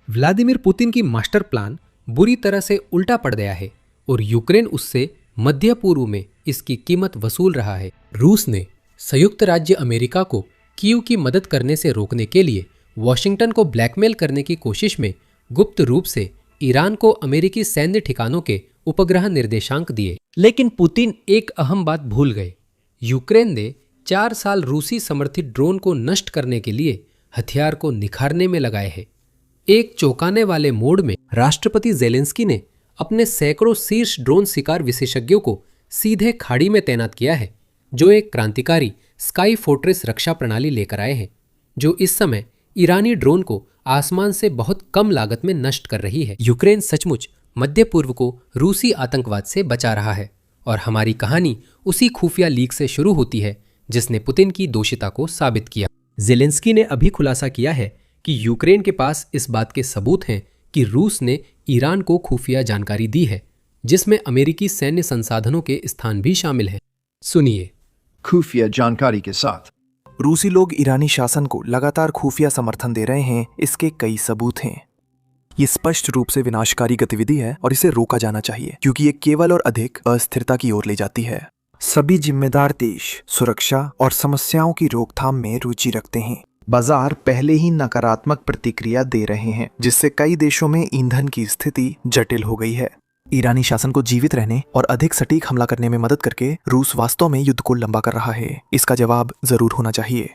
Vladimir Putin की master plan बुरी तरह से उल्टा पड़ गया है और यूक्रेन उससे मध्य पूर्व में इसकी कीमत वसूल रहा है। रूस ने संयुक्त राज्य अमेरिका को कीव की मदद करने से रोकने के लिए वॉशिंगटन को ब्लैकमेल करने की कोशिश में गुप्त रूप से ईरान को अमेरिकी सैन्य ठिकानों के उपग्रह निर्देशांक दिए। लेकिन पुतिन एक अहम बात भूल गए। यूक्रेन ने 4 साल रूसी समर्थित ड्रोन को नष्ट करने के लिए हथियार को निखारने में लगाए हैं। एक चौंकाने वाले मोड में राष्ट्रपति जेलेंस्की ने अपने सैकड़ों शीर्ष ड्रोन शिकार विशेषज्ञों को सीधे खाड़ी में तैनात किया है, जो एक क्रांतिकारी स्काई फोर्ट्रेस रक्षा प्रणाली लेकर आए हैं, जो इस समय ईरानी ड्रोन को आसमान से बहुत कम लागत में नष्ट कर रही है। यूक्रेन सचमुच मध्य पूर्व को रूसी आतंकवाद से बचा रहा है और हमारी कहानी उसी खुफिया लीक से शुरू होती है जिसने पुतिन की दोषिता को साबित किया। जेलेंस्की ने अभी खुलासा किया है कि यूक्रेन के पास इस बात के सबूत हैं कि रूस ने ईरान को खुफिया जानकारी दी है, जिसमें अमेरिकी सैन्य संसाधनों के स्थान भी शामिल हैं। सुनिए। खुफिया जानकारी के साथ रूसी लोग ईरानी शासन को लगातार खुफिया समर्थन दे रहे हैं, इसके कई सबूत हैं। ये स्पष्ट रूप से विनाशकारी गतिविधि है और इसे रोका जाना चाहिए क्योंकि ये केवल और अधिक अस्थिरता की ओर ले जाती है। सभी जिम्मेदार देश सुरक्षा और समस्याओं की रोकथाम में रुचि रखते हैं। बाजार पहले ही नकारात्मक प्रतिक्रिया दे रहे हैं, जिससे कई देशों में ईंधन की स्थिति जटिल हो गई है। ईरानी शासन को जीवित रहने और अधिक सटीक हमला करने में मदद करके रूस वास्तव में युद्ध को लंबा कर रहा है। इसका जवाब जरूर होना चाहिए।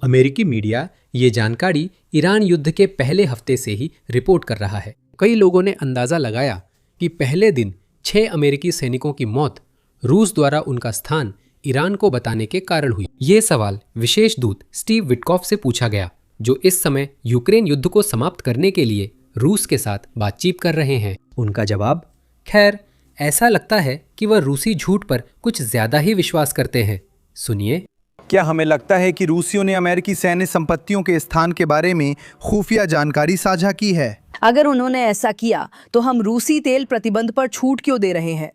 अमेरिकी मीडिया ये जानकारी ईरान युद्ध के पहले हफ्ते से ही रिपोर्ट कर रहा है। कई लोगों ने अंदाजा लगाया कि पहले दिन 6 अमेरिकी सैनिकों की मौत रूस द्वारा उनका स्थान ईरान को बताने के कारण हुई। ये सवाल विशेष दूत स्टीव विटकॉफ से पूछा गया, जो इस समय यूक्रेन युद्ध को समाप्त करने के लिए रूस के साथ बातचीत कर रहे हैं। उनका जवाब, खैर ऐसा लगता है कि वह रूसी झूठ पर कुछ ज्यादा ही विश्वास करते हैं। सुनिए। क्या हमें लगता है कि रूसियों ने अमेरिकी सैन्य संपत्तियों के स्थान के बारे में खुफिया जानकारी साझा की है? अगर उन्होंने ऐसा किया तो हम रूसी तेल प्रतिबंध पर छूट क्यों दे रहे हैं?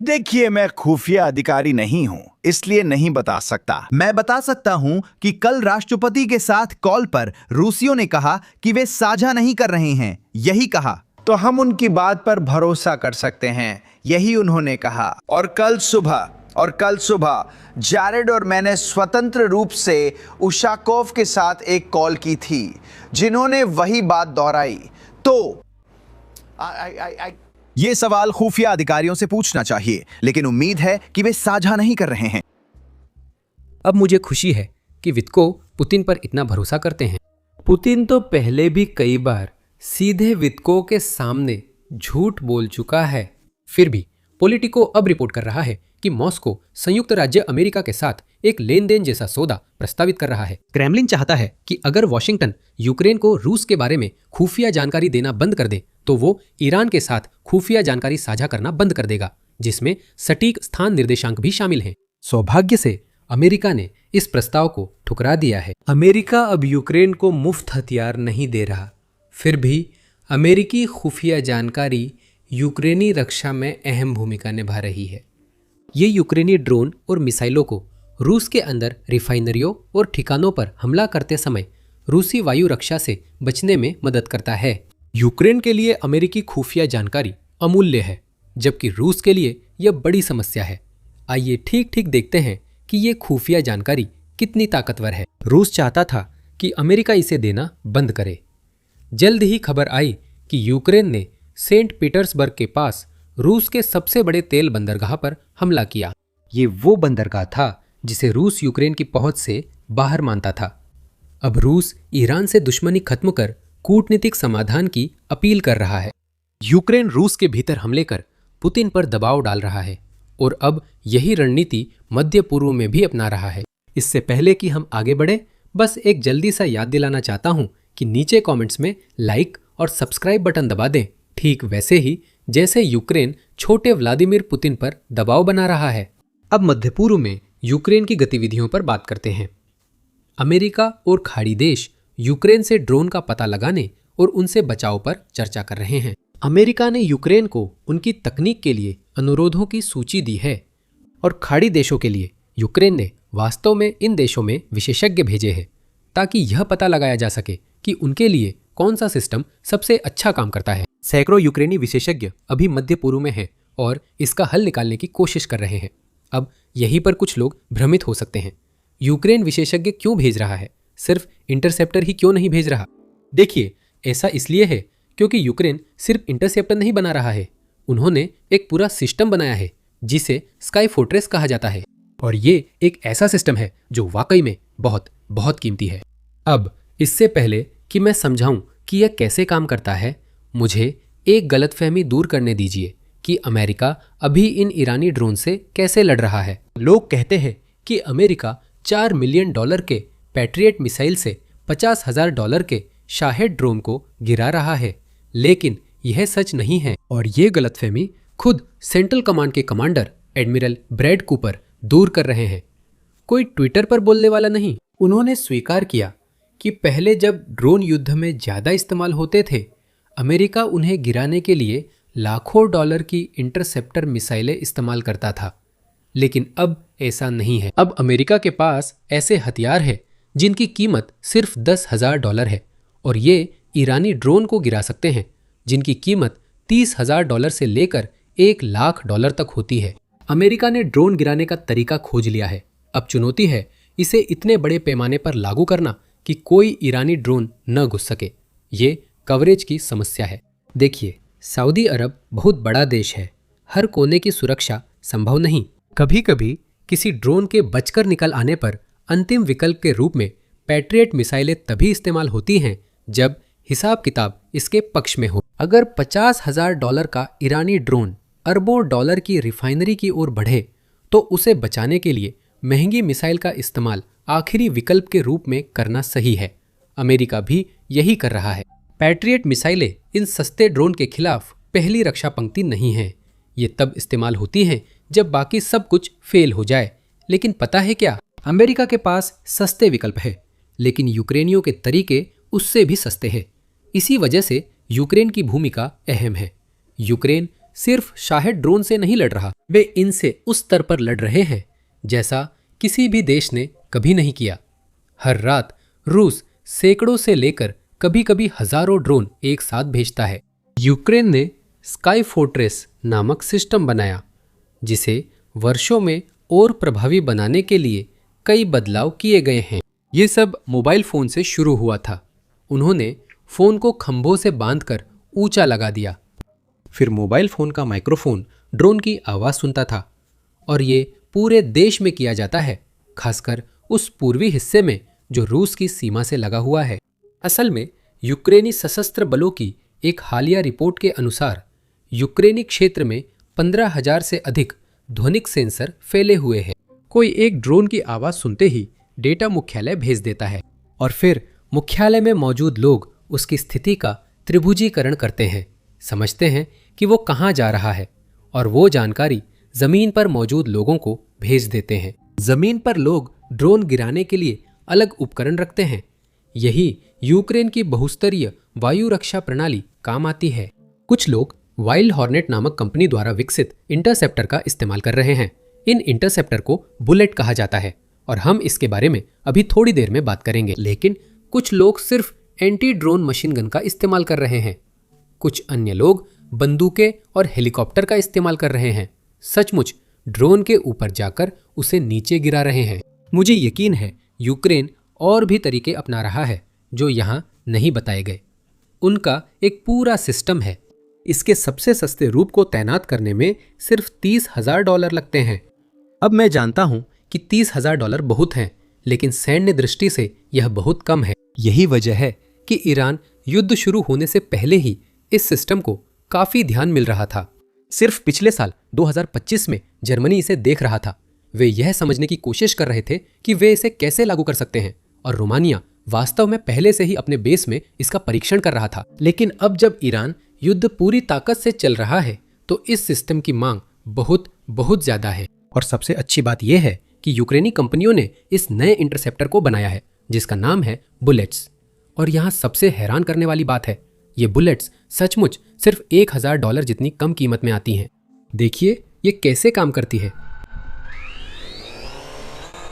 देखिए, मैं खुफिया अधिकारी नहीं हूं, इसलिए नहीं बता सकता। मैं बता सकता हूं कि कल राष्ट्रपति के साथ कॉल पर रूसियों ने कहा कि वे साझा नहीं कर रहे हैं। यही कहा, तो हम उनकी बात पर भरोसा कर सकते हैं। यही उन्होंने कहा। और कल सुबह जारेड और मैंने स्वतंत्र रूप से उशाकोव के साथ एक कॉल की थी, जिन्होंने वही बात दोहराई। तो ये सवाल खुफिया अधिकारियों से पूछना चाहिए, लेकिन उम्मीद है कि वे साझा नहीं कर रहे हैं। अब मुझे खुशी है कि वित्को पुतिन पर इतना भरोसा करते हैं। पुतिन तो पहले भी कई बार सीधे वित्को के सामने झूठ बोल चुका है। फिर भी पॉलिटिको अब रिपोर्ट कर रहा है कि मॉस्को संयुक्त राज्य अमेरिका के साथ एक लेन देन जैसा सौदा प्रस्तावित कर रहा है। क्रेमलिन चाहता है कि अगर वॉशिंगटन यूक्रेन को रूस के बारे में खुफिया जानकारी देना बंद कर दे तो वो ईरान के साथ खुफिया जानकारी साझा करना बंद कर देगा, जिसमें सटीक स्थान निर्देशांक भी शामिल हैं। सौभाग्य से अमेरिका ने इस प्रस्ताव को ठुकरा दिया है। अमेरिका अब यूक्रेन को मुफ्त हथियार नहीं दे रहा। फिर भी अमेरिकी खुफिया जानकारी यूक्रेनी रक्षा में अहम भूमिका निभा रही है। ये यूक्रेनी ड्रोन और मिसाइलों को रूस के अंदर रिफाइनरियों और ठिकानों पर हमला करते समय रूसी वायु रक्षा से बचने में मदद करता है। यूक्रेन के लिए अमेरिकी खुफिया जानकारी अमूल्य है, जबकि रूस के लिए यह बड़ी समस्या है। आइए ठीक ठीक देखते हैं कि ये खुफिया जानकारी कितनी ताकतवर है। रूस चाहता था कि अमेरिका इसे देना बंद करे। जल्द ही खबर आई कि यूक्रेन ने सेंट पीटर्सबर्ग के पास रूस के सबसे बड़े तेल बंदरगाह पर हमला किया। ये वो बंदरगाह था जिसे रूस यूक्रेन की पहुंच से बाहर मानता था। अब रूस ईरान से दुश्मनी खत्म कर कूटनीतिक समाधान की अपील कर रहा है। यूक्रेन रूस के भीतर हमले कर पुतिन पर दबाव डाल रहा है और अब यही रणनीति मध्य पूर्व में भी अपना रहा है। इससे पहले कि हम आगे बढ़े, बस एक जल्दी सा याद दिलाना चाहता हूं कि नीचे कमेंट्स में लाइक और सब्सक्राइब बटन दबा दें, ठीक वैसे ही जैसे यूक्रेन छोटे व्लादिमीर पुतिन पर दबाव बना रहा है। अब मध्य पूर्व में यूक्रेन की गतिविधियों पर बात करते हैं। अमेरिका और खाड़ी देश यूक्रेन से ड्रोन का पता लगाने और उनसे बचाव पर चर्चा कर रहे हैं। अमेरिका ने यूक्रेन को उनकी तकनीक के लिए अनुरोधों की सूची दी है और खाड़ी देशों के लिए यूक्रेन ने वास्तव में इन देशों में विशेषज्ञ भेजे हैं ताकि यह पता लगाया जा सके कि उनके लिए कौन सा सिस्टम सबसे अच्छा काम करता है। सैकड़ों यूक्रेनी विशेषज्ञ अभी मध्य पूर्व में हैं और इसका हल निकालने की कोशिश कर रहे हैं। अब यहीं पर कुछ लोग भ्रमित हो सकते हैं। यूक्रेन विशेषज्ञ क्यों भेज रहा है, सिर्फ इंटरसेप्टर ही क्यों नहीं भेज रहा? देखिए, ऐसा इसलिए है क्योंकि यूक्रेन सिर्फ इंटरसेप्टर नहीं बना रहा है, उन्होंने एक पूरा सिस्टम बनाया है जिसे स्काई फोर्ट्रेस कहा जाता है। और ये एक ऐसा सिस्टम है जो वाकई में बहुत बहुत कीमती है। अब इससे पहले कि मैं समझाऊं कि यह कैसे काम करता है, मुझे एक गलतफहमी दूर करने दीजिए कि अमेरिका अभी इन ईरानी ड्रोन से कैसे लड़ रहा है। लोग कहते हैं कि अमेरिका $4 मिलियन के पैट्रियट मिसाइल से $50,000 के शाहेद ड्रोन को गिरा रहा है, लेकिन यह सच नहीं है। और ये गलतफहमी खुद सेंट्रल कमांड के कमांडर एडमिरल ब्रैड कूपर दूर कर रहे हैं। कोई ट्विटर पर बोलने वाला नहीं। उन्होंने स्वीकार किया कि पहले जब ड्रोन युद्ध में ज़्यादा इस्तेमाल होते थे, अमेरिका उन्हें गिराने के लिए लाखों डॉलर की इंटरसेप्टर मिसाइलें इस्तेमाल करता था, लेकिन अब ऐसा नहीं है। अब अमेरिका के पास ऐसे हथियार है जिनकी कीमत सिर्फ $10,000 है और ये ईरानी ड्रोन को गिरा सकते हैं जिनकी कीमत $30,000 से लेकर $1,00,000 तक होती है। अमेरिका ने ड्रोन गिराने का तरीका खोज लिया है। अब चुनौती है इसे इतने बड़े पैमाने पर लागू करना कि कोई ईरानी ड्रोन न घुस सके। ये कवरेज की समस्या है। देखिए, सऊदी अरब बहुत बड़ा देश है, हर कोने की सुरक्षा संभव नहीं। कभी कभी किसी ड्रोन के बचकर निकल आने पर अंतिम विकल्प के रूप में पैट्रियट मिसाइलें तभी इस्तेमाल होती हैं जब हिसाब किताब इसके पक्ष में हो। अगर $50,000 का ईरानी ड्रोन अरबों डॉलर की रिफाइनरी की ओर बढ़े तो उसे बचाने के लिए महंगी मिसाइल का इस्तेमाल आखिरी विकल्प के रूप में करना सही है। अमेरिका भी यही कर रहा है। पैट्रियट मिसाइलें इन सस्ते ड्रोन के खिलाफ पहली रक्षा पंक्ति नहीं है। ये तब इस्तेमाल होती हैं जब बाकी सब कुछ फेल हो जाए। लेकिन पता है क्या, अमेरिका के पास सस्ते विकल्प है, लेकिन यूक्रेनियों के तरीके उससे भी सस्ते हैं। इसी वजह से यूक्रेन की भूमिका अहम है। यूक्रेन सिर्फ शाहेद ड्रोन से नहीं लड़ रहा, वे इनसे उस स्तर पर लड़ रहे हैं जैसा किसी भी देश ने कभी नहीं किया। हर रात रूस सैकड़ों से लेकर कभी कभी हजारों ड्रोन एक साथ भेजता है। यूक्रेन ने स्काई फोर्ट्रेस नामक सिस्टम बनाया जिसे वर्षों में और प्रभावी बनाने के लिए कई बदलाव किए गए हैं। ये सब मोबाइल फ़ोन से शुरू हुआ था। उन्होंने फ़ोन को खंभों से बांधकर ऊंचा लगा दिया। फिर मोबाइल फ़ोन का माइक्रोफोन ड्रोन की आवाज़ सुनता था और ये पूरे देश में किया जाता है, खासकर उस पूर्वी हिस्से में जो रूस की सीमा से लगा हुआ है। असल में यूक्रेनी सशस्त्र बलों की एक हालिया रिपोर्ट के अनुसार यूक्रेनी क्षेत्र में 15,000 से अधिक ध्वनिक सेंसर फैले हुए हैं। कोई एक ड्रोन की आवाज़ सुनते ही डेटा मुख्यालय भेज देता है और फिर मुख्यालय में मौजूद लोग उसकी स्थिति का त्रिभुजीकरण करते हैं, समझते हैं कि वो कहाँ जा रहा है और वो जानकारी जमीन पर मौजूद लोगों को भेज देते हैं। जमीन पर लोग ड्रोन गिराने के लिए अलग उपकरण रखते हैं। यही यूक्रेन की बहुस्तरीय वायु रक्षा प्रणाली काम आती है। कुछ लोग वाइल्ड हॉर्नेट नामक कंपनी द्वारा विकसित इंटरसेप्टर का इस्तेमाल कर रहे हैं। इन इंटरसेप्टर को बुलेट कहा जाता है और हम इसके बारे में अभी थोड़ी देर में बात करेंगे। लेकिन कुछ लोग सिर्फ एंटी ड्रोन मशीन गन का इस्तेमाल कर रहे हैं। कुछ अन्य लोग बंदूकें और हेलीकॉप्टर का इस्तेमाल कर रहे हैं, सचमुच ड्रोन के ऊपर जाकर उसे नीचे गिरा रहे हैं। मुझे यकीन है यूक्रेन और भी तरीके अपना रहा है जो यहाँ नहीं बताए गए। उनका एक पूरा सिस्टम है। इसके सबसे सस्ते रूप को तैनात करने में सिर्फ $30,000 लगते हैं। अब मैं जानता हूँ कि $30,000 बहुत हैं, लेकिन सैन्य दृष्टि से यह बहुत कम है। यही वजह है कि ईरान युद्ध शुरू होने से पहले ही इस सिस्टम को काफी ध्यान मिल रहा था। सिर्फ पिछले साल 2025 में जर्मनी इसे देख रहा था। वे यह समझने की कोशिश कर रहे थे कि वे इसे कैसे लागू कर सकते हैं, और रोमानिया वास्तव में पहले से ही अपने बेस में इसका परीक्षण कर रहा था। लेकिन अब जब ईरान युद्ध पूरी ताकत से चल रहा है तो इस सिस्टम की मांग बहुत बहुत ज्यादा है। और सबसे अच्छी बात यह है कि यूक्रेनी कंपनियों ने इस नए इंटरसेप्टर को बनाया है जिसका नाम है बुलेट्स। और यहाँ सबसे हैरान करने वाली बात है, ये बुलेट्स सचमुच सिर्फ $1,000 जितनी कम कीमत में आती हैं। देखिए ये कैसे काम करती है।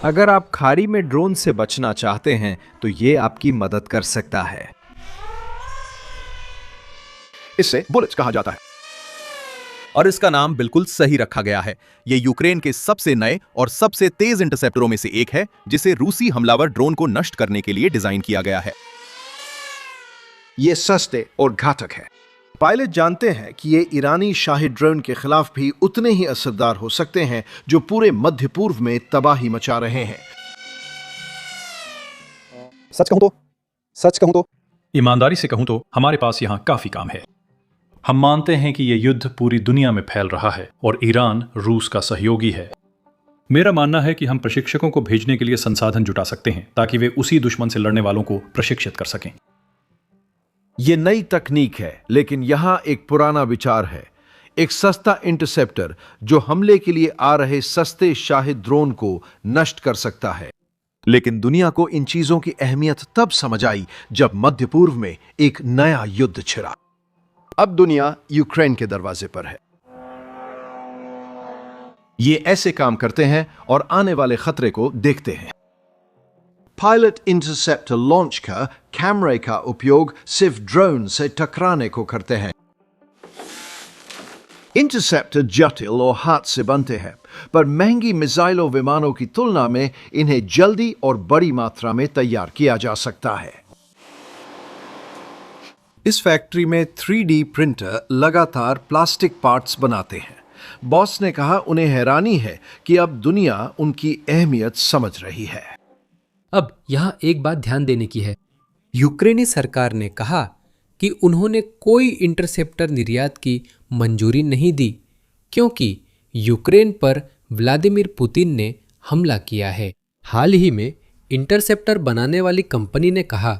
अगर आप खाड़ी में ड्रोन से बचना चाहते हैं तो ये आपकी मदद कर सकता है। इसे बुलेट्स कहा जाता है और इसका नाम बिल्कुल सही रखा गया है। ये यूक्रेन के सबसे नए और सबसे तेज इंटरसेप्टरों में से एक है, जिसे रूसी हमलावर ड्रोन को नष्ट करने के लिए डिजाइन किया गया है। ये सस्ते और घातक है। पायलट जानते हैं कि ये ईरानी शाही ड्रोन के खिलाफ भी उतने ही असरदार हो सकते हैं जो पूरे मध्य पूर्व में तबाही मचा रहे हैं। सच कहूं तो ईमानदारी से कहूं तो हमारे पास यहां काफी काम है। हम मानते हैं कि यह युद्ध पूरी दुनिया में फैल रहा है और ईरान रूस का सहयोगी है। मेरा मानना है कि हम प्रशिक्षकों को भेजने के लिए संसाधन जुटा सकते हैं ताकि वे उसी दुश्मन से लड़ने वालों को प्रशिक्षित कर सकें। ये नई तकनीक है, लेकिन यहां एक पुराना विचार है। एक सस्ता इंटरसेप्टर जो हमले के लिए आ रहे सस्ते शाही ड्रोन को नष्ट कर सकता है। लेकिन दुनिया को इन चीजों की अहमियत तब समझ आई जब मध्य पूर्व में एक नया युद्ध छिड़ा। अब दुनिया यूक्रेन के दरवाजे पर है। ये ऐसे काम करते हैं और आने वाले खतरे को देखते हैं। पायलट इंटरसेप्टर लॉन्च कर कैमरे का उपयोग सिर्फ ड्रोन से टकराने को करते हैं। इंटरसेप्टर जटिल और हाथ से बनते हैं, पर महंगी मिसाइलों विमानों की तुलना में इन्हें जल्दी और बड़ी मात्रा में तैयार किया जा सकता है। इस फैक्ट्री में 3D प्रिंटर लगातार प्लास्टिक पार्ट्स बनाते हैं। बॉस ने कहा उन्हें हैरानी है कि अब दुनिया उनकी अहमियत समझ रही है। अब यहाँ एक बात ध्यान देने की है। यूक्रेनी सरकार ने कहा कि उन्होंने कोई इंटरसेप्टर निर्यात की मंजूरी नहीं दी क्योंकि यूक्रेन पर व्लादिमीर पुतिन ने हमला किया है। हाल ही में इंटरसेप्टर बनाने वाली कंपनी ने कहा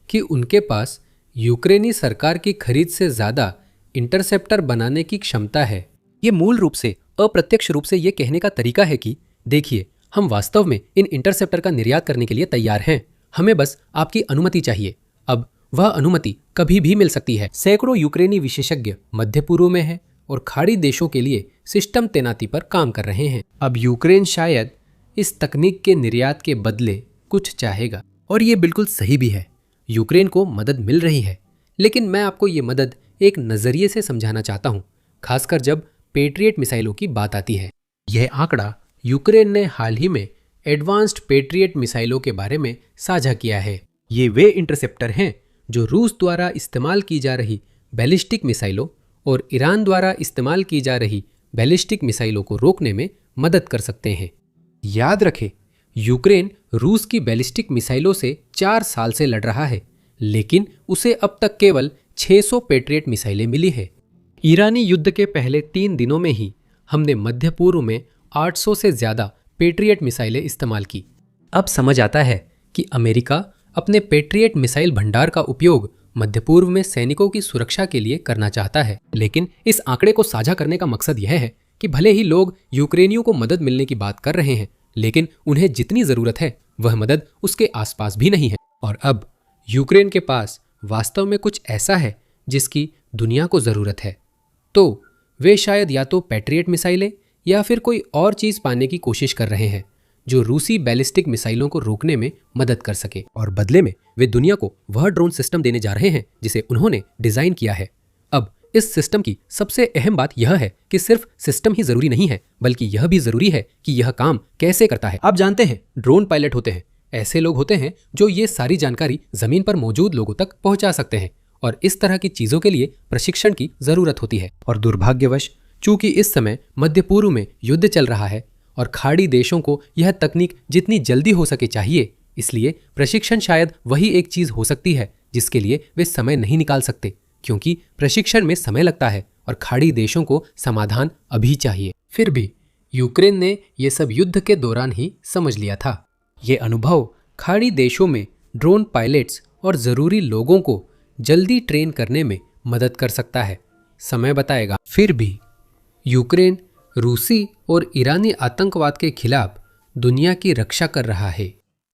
कि उनके पास यूक्रेनी सरकार की खरीद से ज़्यादा इंटरसेप्टर बनाने की क्षमता है। ये मूल रूप से अप्रत्यक्ष रूप से ये कहने का तरीका है कि देखिए, हम वास्तव में इन इंटरसेप्टर का निर्यात करने के लिए तैयार हैं। हमें बस आपकी अनुमति चाहिए। अब वह अनुमति कभी भी मिल सकती है। सैकड़ों यूक्रेनी विशेषज्ञ मध्य पूर्व में हैं और खाड़ी देशों के लिए सिस्टम तैनाती पर काम कर रहे हैं। अब यूक्रेन शायद इस तकनीक के निर्यात के बदले कुछ चाहेगा, और ये बिल्कुल सही भी है। यूक्रेन को मदद मिल रही है, लेकिन मैं आपको ये मदद एक नज़रिए से समझाना चाहता हूँ, खासकर जब पेट्रियट मिसाइलों की बात आती है। यह आंकड़ा यूक्रेन ने हाल ही में एडवांस्ड पेट्रियट मिसाइलों के बारे में साझा किया है। ये वे इंटरसेप्टर हैं जो रूस द्वारा इस्तेमाल की जा रही बैलिस्टिक मिसाइलों और ईरान द्वारा इस्तेमाल की जा रही बैलिस्टिक मिसाइलों को रोकने में मदद कर सकते हैं। याद रखें, यूक्रेन रूस की बैलिस्टिक मिसाइलों से 4 साल से लड़ रहा है, लेकिन उसे अब तक केवल 600 पेट्रियट मिसाइलें मिली है। ईरानी युद्ध के पहले 3 दिनों में ही हमने मध्य पूर्व में 800 से ज़्यादा पेट्रियट मिसाइलें इस्तेमाल की। अब समझ आता है कि अमेरिका अपने पेट्रियट मिसाइल भंडार का उपयोग मध्य पूर्व में सैनिकों की सुरक्षा के लिए करना चाहता है। लेकिन इस आंकड़े को साझा करने का मकसद यह है कि भले ही लोग यूक्रेनियों को मदद मिलने की बात कर रहे हैं, लेकिन उन्हें जितनी ज़रूरत है वह मदद उसके आसपास भी नहीं है। और अब यूक्रेन के पास वास्तव में कुछ ऐसा है जिसकी दुनिया को ज़रूरत है, तो वे शायद या तो पैट्रियट मिसाइलें या फिर कोई और चीज़ पाने की कोशिश कर रहे हैं जो रूसी बैलिस्टिक मिसाइलों को रोकने में मदद कर सके, और बदले में वे दुनिया को वह ड्रोन सिस्टम देने जा रहे हैं जिसे उन्होंने डिज़ाइन किया है। अब इस सिस्टम की सबसे अहम बात यह है कि सिर्फ सिस्टम ही ज़रूरी नहीं है, बल्कि यह भी ज़रूरी है कि यह काम कैसे करता है। आप जानते हैं, ड्रोन पायलट होते हैं ऐसे लोग होते हैं जो ये सारी जानकारी ज़मीन पर मौजूद लोगों तक पहुंचा सकते हैं, और इस तरह की चीज़ों के लिए प्रशिक्षण की ज़रूरत होती है। और दुर्भाग्यवश चूंकि इस समय मध्य पूर्व में युद्ध चल रहा है और खाड़ी देशों को यह तकनीक जितनी जल्दी हो सके चाहिए, इसलिए प्रशिक्षण शायद वही एक चीज़ हो सकती है जिसके लिए वे समय नहीं निकाल सकते, क्योंकि प्रशिक्षण में समय लगता है और खाड़ी देशों को समाधान अभी चाहिए। फिर भी यूक्रेन ने यह सब युद्ध के दौरान ही समझ लिया था। ये अनुभव खाड़ी देशों में ड्रोन पायलट्स और ज़रूरी लोगों को जल्दी ट्रेन करने में मदद कर सकता है। समय बताएगा। फिर भी यूक्रेन रूसी और ईरानी आतंकवाद के खिलाफ दुनिया की रक्षा कर रहा है।